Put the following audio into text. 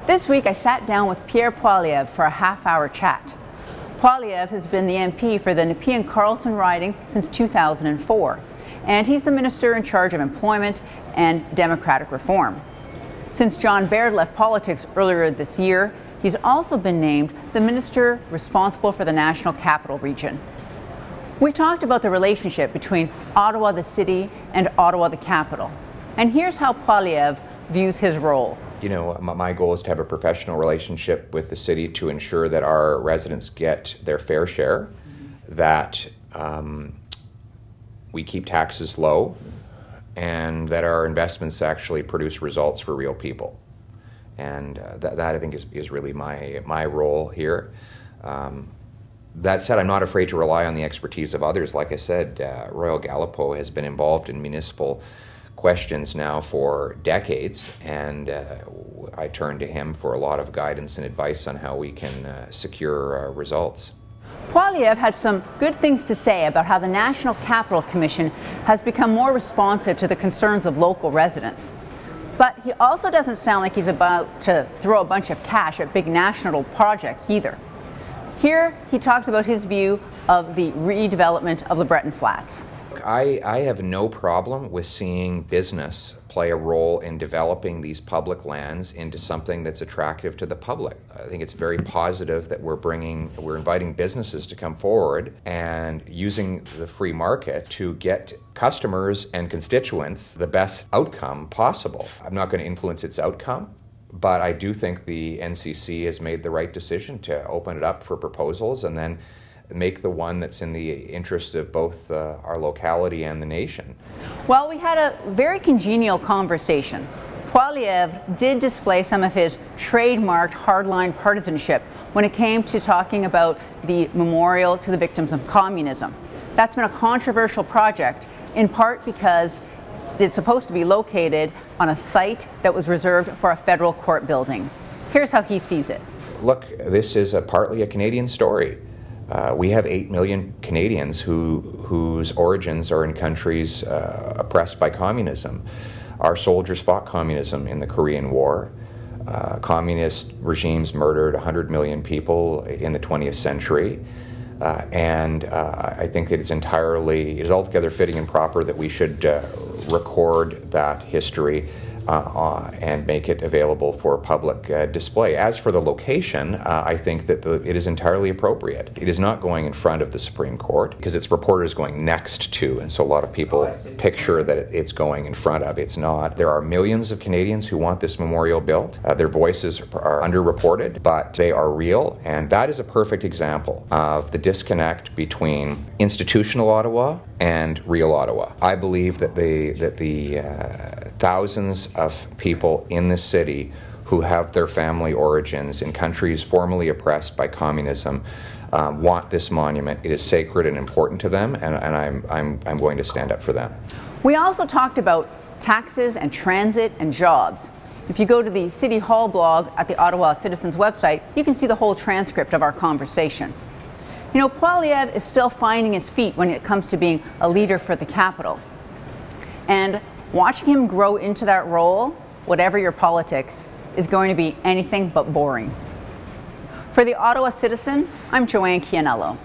This week I sat down with Pierre Poilievre for a half-hour chat. Poilievre has been the MP for the Nepean-Carleton riding since 2004, and he's the minister in charge of employment and democratic reform. Since John Baird left politics earlier this year, he's also been named the minister responsible for the National Capital Region. We talked about the relationship between Ottawa the city and Ottawa the capital, and here's how Poilievre views his role. You know, my goal is to have a professional relationship with the city to ensure that our residents get their fair share, that we keep taxes low, and that our investments actually produce results for real people. And that I think is really my role here. That said, I'm not afraid to rely on the expertise of others. Like I said, Royal Gallipo has been involved in municipal questions now for decades, and I turn to him for a lot of guidance and advice on how we can secure results. Poilievre had some good things to say about how the National Capital Commission has become more responsive to the concerns of local residents. But he also doesn't sound like he's about to throw a bunch of cash at big national projects either. Here he talks about his view of the redevelopment of the Breton Flats. I have no problem with seeing business play a role in developing these public lands into something that's attractive to the public. I think it's very positive that we're inviting businesses to come forward and using the free market to get customers and constituents the best outcome possible. I'm not going to influence its outcome, but I do think the NCC has made the right decision to open it up for proposals and then make the one that's in the interest of both our locality and the nation. Well, we had a very congenial conversation. Poilievre did display some of his trademarked hardline partisanship when it came to talking about the memorial to the victims of communism. That's been a controversial project, in part because it's supposed to be located on a site that was reserved for a federal court building. Here's how he sees it. Look, this is partly a Canadian story. We have 8 million Canadians whose origins are in countries oppressed by communism. Our soldiers fought communism in the Korean War. Communist regimes murdered 100 million people in the 20th century. And I think that it is altogether fitting and proper that we should record that history and make it available for public display. As for the location, I think that it is entirely appropriate. It is not going in front of the Supreme Court because it's reported as going next to, and so a lot of people picture that it's going in front of. It's not. There are millions of Canadians who want this memorial built. Their voices are underreported, but they are real, and that is a perfect example of the disconnect between institutional Ottawa and real Ottawa. I believe that the thousands of people in this city who have their family origins in countries formerly oppressed by communism want this monument. It is sacred and important to them, and I'm going to stand up for them. We also talked about taxes and transit and jobs. If you go to the City Hall blog at the Ottawa Citizens website, you can see the whole transcript of our conversation. You know, Poilievre is still finding his feet when it comes to being a leader for the capital. And watching him grow into that role, whatever your politics, is going to be anything but boring. For the Ottawa Citizen, I'm Joanne Chianello.